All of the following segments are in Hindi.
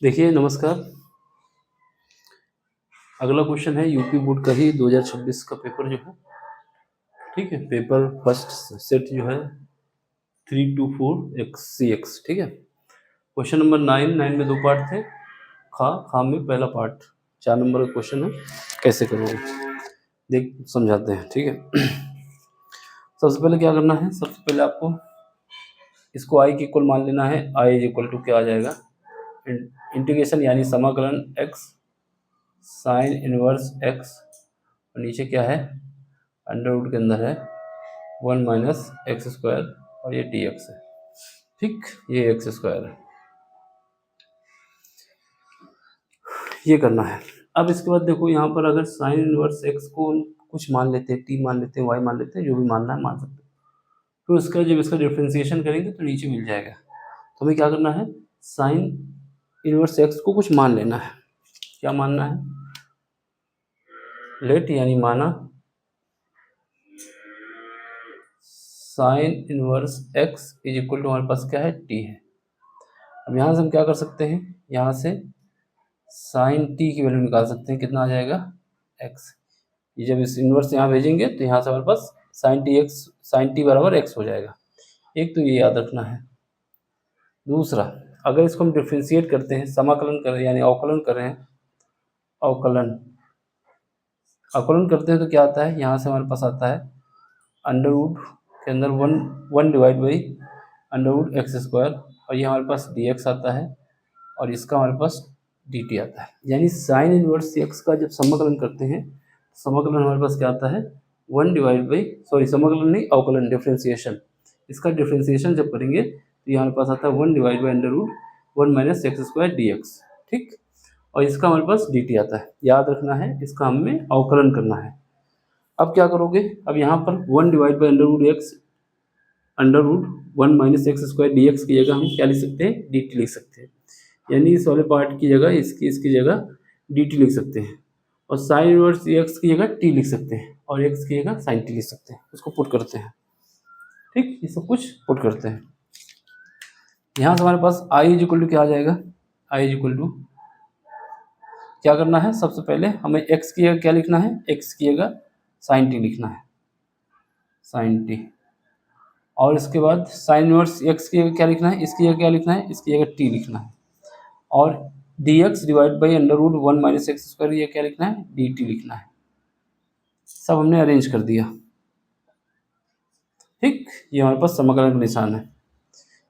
देखिए नमस्कार। अगला क्वेश्चन है यूपी बोर्ड का ही 2026 का पेपर जो है, ठीक है। पेपर फर्स्ट सेट जो है 324 XCX, ठीक है। क्वेश्चन नंबर 9 में 2 पार्ट थे। खा में पहला पार्ट 4 नंबर का क्वेश्चन है। कैसे करोगे देख समझाते हैं, ठीक है। सबसे पहले क्या करना है, सबसे पहले आपको इसको आई के इक्वल मान लेना है। आई इज इक्वल टू क्या आ जाएगा, इंटीग्रेशन यानी समाकलन x साइन इनवर्स x और नीचे क्या है, अंडर रूट के अंदर है 1 माइनस एक्स स्क्वायर और ये dx है, ठीक। ये एक्स स्क्वायर है, ये करना है। अब इसके बाद देखो यहाँ पर अगर साइन इनवर्स x को कुछ मान लेते हैं, t मान लेते हैं, y मान लेते हैं, जो भी मानना है मान सकते हैं। फिर उसका जब इसका डिफ्रेंसिएशन करेंगे तो नीचे मिल जाएगा। तो हमें क्या करना है, साइन इनवर्स x को कुछ मान लेना है। क्या मानना है, लेट यानी माना sine inverse x is equal to हमारे पास क्या है, t है। अब यहाँ से हम क्या कर सकते हैं, यहाँ से साइन t की वैल्यू निकाल सकते हैं। कितना आ जाएगा, x। ये जब इस इनवर्स यहाँ भेजेंगे तो यहाँ से हमारे पास साइन t बराबर x हो जाएगा। एक तो ये याद रखना है। दूसरा, अगर इसको हम डिफ्रेंशिएट करते हैं, समाकलन कर रहे हैं यानी अवकलन कर रहे हैं, अवकलन करते हैं तो क्या आता है, यहाँ से हमारे पास आता है अंडर रूट के अंदर one divide by under root x square और ये हमारे पास dx आता है और इसका हमारे पास dt आता है। यानी साइन इनवर्स x का जब समाकलन करते हैं, समाकलन हमारे पास क्या आता है, समाकलन नहीं, अवकलन, डिफ्रेंसिएशन। इसका डिफ्रेंसिएशन जब करेंगे तो यहाँ हमारे पास आता है 1 divide by under root 1 minus x square dx, ठीक। और इसका हमारे पास dt आता है। याद रखना है, इसका हमें अवकलन करना है। अब क्या करोगे, अब यहाँ पर 1 divide by under root 1 minus x square dx की जगह हम क्या लिख सकते हैं, dt लिख सकते हैं। यानी इस वाले पार्ट की जगह इसकी जगह dt लिख सकते हैं और साइन इनवर्स x की जगह t लिख सकते हैं और x की जगह साइन t लिख सकते हैं। उसको पुट करते हैं, ठीक। ये सब कुछ पुट करते हैं। यहाँ से हमारे पास i इज इक्वल टू क्या आ जाएगा, i इज इक्वल टू क्या करना है, सबसे पहले हमें x की जगह क्या लिखना है, x की जगह साइन t लिखना है, साइन t। और इसके बाद साइन इनवर्स x की जगह क्या लिखना है, इसकी जगह क्या लिखना है, इसकी जगह t लिखना है। और dx divide by under root 1 minus x square ये क्या लिखना है, dt लिखना है। सब हमने अरेंज कर दिया, ठीक। ये हमारे पास समाकलन का निशान है,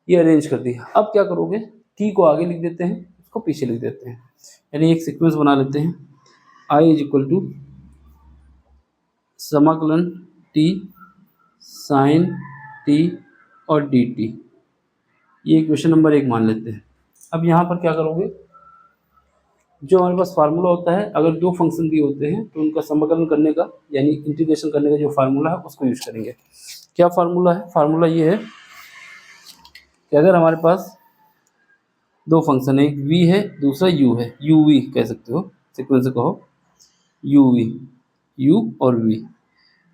ये अरेंज कर दिया। अब क्या करोगे, t को आगे लिख देते हैं, इसको पीछे लिख देते हैं, यानी एक सीक्वेंस बना लेते हैं। i इज इक्वल टू समाकलन t साइन t और dt, ये इक्वेशन नंबर 1 मान लेते हैं। अब यहाँ पर क्या करोगे, जो हमारे पास फार्मूला होता है, अगर 2 फंक्शन भी होते हैं तो उनका समाकलन करने का यानी इंटीग्रेशन करने का जो फार्मूला है उसको यूज करेंगे। क्या फार्मूला है, फार्मूला ये है कि अगर हमारे पास 2 फंक्शन है, एक v है दूसरा u है, uv कह सकते हो, सीक्वेंस से कहो uv, u और v,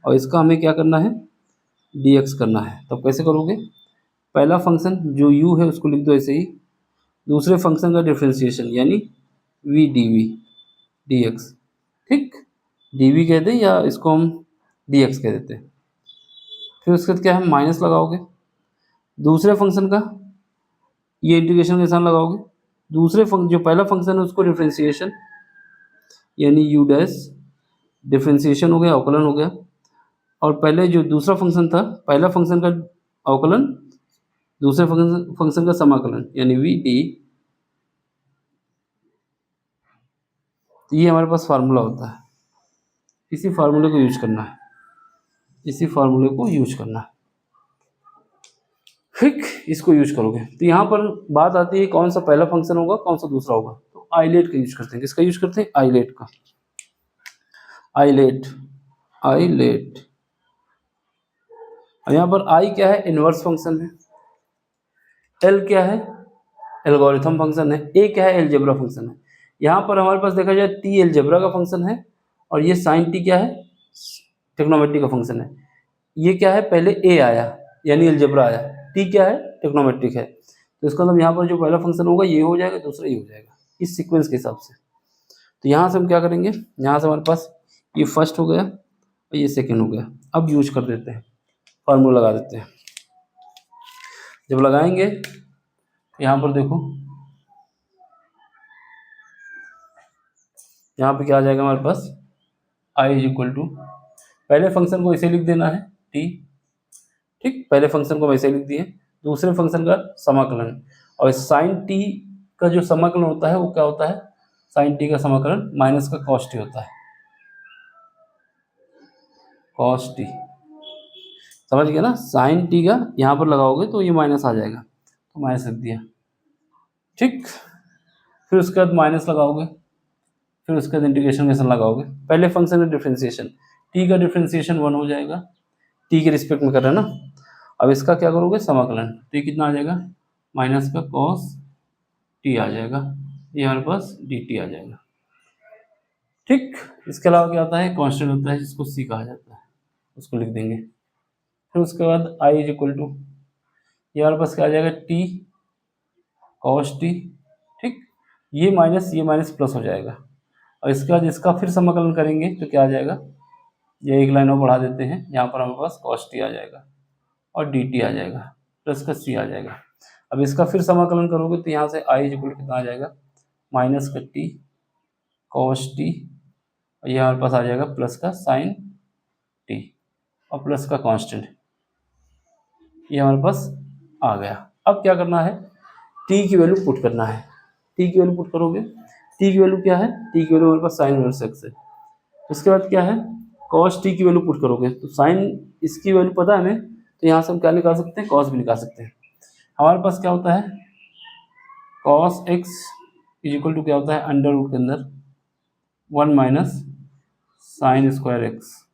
और इसका हमें क्या करना है, dx करना है। तो कैसे करोगे, पहला फंक्शन जो u है उसको लिख दो ऐसे ही, दूसरे फंक्शन का डिफ्रेंसिएशन यानी v dv dx, ठीक। dv कहते हैं या इसको हम dx कह देते हैं। फिर उसके बाद क्या है, माइनस लगाओगे, दूसरे फंक्शन का ये इंटीग्रेशन के निशान लगाओगे, दूसरे फंक्शन जो पहला फंक्शन है उसको डिफ्रेंसिएशन यानी u डैश, डिफ्रेंसिएशन हो गया, अवकलन हो गया। और पहले जो दूसरा फंक्शन था, पहला फंक्शन का अवकलन, दूसरे फंक्शन का समाकलन यानी v d। तो ये हमारे पास फार्मूला होता है, इसी फार्मूले को यूज करना है, इसी फार्मूले को यूज करना है, ठीक। इसको यूज करोगे तो यहाँ पर बात आती है कौन सा पहला फंक्शन होगा कौन सा दूसरा होगा। तो आइलेट का यूज करते हैं। किसका यूज करते हैं, आइलेट का, आइलेट आइलेट। और यहाँ पर आई क्या है, इनवर्स फंक्शन है, एल क्या है, एल्गोरिथम फंक्शन है, ए क्या है, एलजेब्रा फंक्शन है। यहाँ पर हमारे पास देखा जाए टी एलजेब्रा का फंक्शन है और ये साइन टी क्या है, ट्रिग्नोमेट्री का फंक्शन है। ये क्या है, पहले ए आया यानी एलजेब्रा आया, टी क्या है, ट्रिग्नोमेट्रिक है। तो इसका मतलब यहाँ पर जो पहला फंक्शन होगा ये हो जाएगा, दूसरा ये हो जाएगा। इस सीक्वेंस के हिसाब से। तो यहाँ से हम क्या करेंगे, यहाँ से हमारे पास ये फर्स्ट हो गया और ये सेकेंड हो गया। अब यूज कर देते हैं, फार्मूला लगा देते हैं। जब लगाएंगे यहाँ पर देखो, यहाँ पे क्या आ जाएगा हमारे पास, आई इज इक्वल टू, पहले फंक्शन को ऐसे लिख देना है टी, ठीक, पहले फंक्शन को हम ऐसे लिख दिए, दूसरे फंक्शन का समाकलन, और साइन टी का जो समाकलन होता है वो क्या होता है, साइन टी का समाकलन माइनस का कॉस टी होता है, कॉस टी, समझ गए ना। साइन टी का यहाँ पर लगाओगे तो ये माइनस आ जाएगा, तो माइनस लिख दिया, ठीक। फिर उसके बाद माइनस लगाओगे, फिर उसके बाद इंटीग्रेशन लगाओगे, पहले फंक्शन का डिफ्रेंसिएशन, टी का डिफ्रेंसिएशन 1 हो जाएगा, टी के रिस्पेक्ट में कर रहे हैं ना। अब इसका क्या करोगे, समाकलन, तो ये कितना आ जाएगा, माइनस का कॉस टी आ जाएगा, ये हमारे पास डी टी आ जाएगा, ठीक। इसके अलावा क्या आता है, कांस्टेंट होता है जिसको सी कहा जाता है, उसको लिख देंगे। फिर उसके बाद आई इज इक्वल टू, ये हमारे पास क्या आ जाएगा, टी कॉस टी, ठीक, ये माइनस प्लस हो जाएगा। और इसके बाद इसका फिर समाकलन करेंगे तो क्या आ जाएगा, ये एक लाइन और बढ़ा देते हैं, यहाँ पर हमारे पास कॉस टी आ जाएगा और डी टी आ जाएगा, प्लस का सी आ जाएगा। अब इसका फिर समाकलन करोगे तो यहाँ से आई इज इक्वल कितना आ जाएगा, माइनस का टी कॉस टी, और ये हमारे पास आ जाएगा प्लस का साइन टी और प्लस का कांस्टेंट, ये हमारे पास आ गया। अब क्या करना है, टी की वैल्यू पुट करना है, टी की वैल्यू पुट करोगे, टी की वैल्यू क्या है, टी की वैल्यू हमारे पास साइन इनवर्स एक्स है। उसके बाद क्या है, कॉस टी की वैल्यू पुट करोगे, तो साइन इसकी वैल्यू पता है हमें, तो यहाँ से हम क्या निकाल सकते हैं, कॉस भी निकाल सकते हैं। हमारे पास क्या होता है, cos x is equal to क्या होता है, अंडर रूट के अंदर 1 माइनस साइन स्क्वायर एक्स।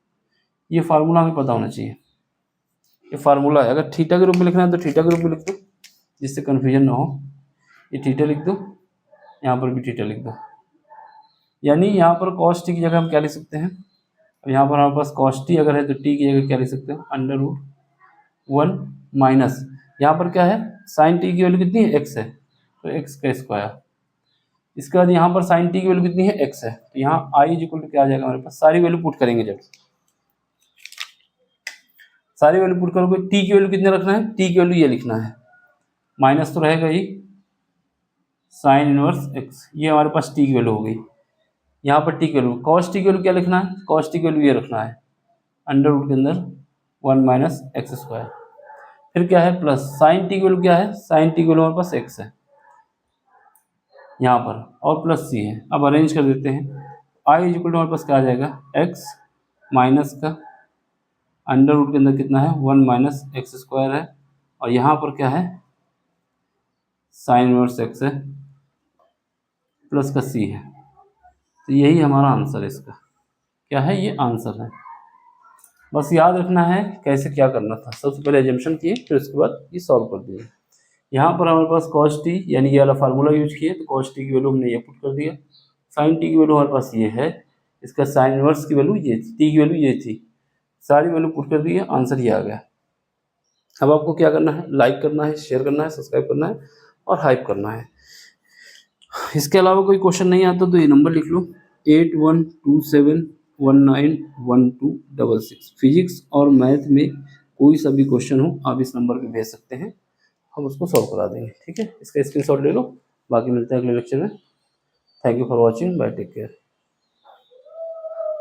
ये फार्मूला हमें पता होना चाहिए, ये फार्मूला है। अगर थीटा के रूप में लिखना है तो थीटा के रूप में लिख दो, जिससे कन्फ्यूजन ना हो, ये थीटा लिख दो, यहाँ पर भी थीटा लिख दो, यानी यहाँ पर कॉस टी की जगह हम क्या लिख सकते हैं, अब यहाँ पर हमारे पास कॉस टी अगर है तो टी की जगह क्या लिख सकते हैं, अंडर रूट 1 माइनस, यहाँ पर क्या है, साइन टी की वैल्यू कितनी है, एक्स है, तो एक्स का स्क्वायर। इसके बाद यहाँ पर साइन टी की वैल्यू कितनी है, एक्स है, तो यहाँ आई इज इक्वल टू क्या आ जाएगा हमारे पास, सारी वैल्यू पुट करेंगे, जब सारी वैल्यू पुट करोगे, टी की वैल्यू कितने रखना है, टी की वैल्यू ये लिखना है, माइनस तो रहेगा ही साइन इनवर्स एक्स, ये हमारे पास टी की वैल्यू हो गई। यहाँ पर टी की वैल्यू, कॉस टी की वैल्यू क्या लिखना है, कॉस टी की वैल्यू ये रखना है, अंडर रूट के अंदर 1 माइनस एक्स स्क्वायर। फिर क्या है, प्लस साइन टी की वैल्यू क्या है, साइन टी की वैल्यू हमारे पास एक्स है यहाँ पर, और प्लस सी है। अब अरेंज कर देते हैं, आई इज इक्वल टू हमारे पास क्या आ जाएगा, एक्स माइनस का अंडर रूट के अंदर कितना है, 1 माइनस एक्स स्क्वायर है, और यहाँ पर क्या है, साइन इनवर्स एक्स है, प्लस का सी है। तो यही हमारा आंसर है, इसका क्या है, ये आंसर है। बस याद रखना है कैसे क्या करना था, सबसे पहले एजम्पशन किए, फिर उसके बाद ये सॉल्व कर दिए। यहाँ पर हमारे पास कॉस टी यानी ये वाला फार्मूला यूज किए, तो कॉस टी की वैल्यू हमने ये पुट कर दिया, साइन टी की वैल्यू हमारे पास ये है, इसका साइन इनवर्स की वैल्यू ये थी, टी की वैल्यू ये थी, सारी वैल्यू पुट कर दी है, आंसर ये आ गया। अब आपको क्या करना है, लाइक करना है, शेयर करना है, सब्सक्राइब करना है और हाइप करना है। इसके अलावा कोई क्वेश्चन नहीं आता तो ये नंबर लिख लो, 8127191266। फिजिक्स और मैथ में कोई सा भी क्वेश्चन हो आप इस नंबर पे भेज सकते हैं, हम उसको सॉल्व करा देंगे, ठीक है। इसका स्क्रीनशॉट ले लो, बाकी मिलते हैं अगले लेक्चर में। Thank you for watching, bye, take care.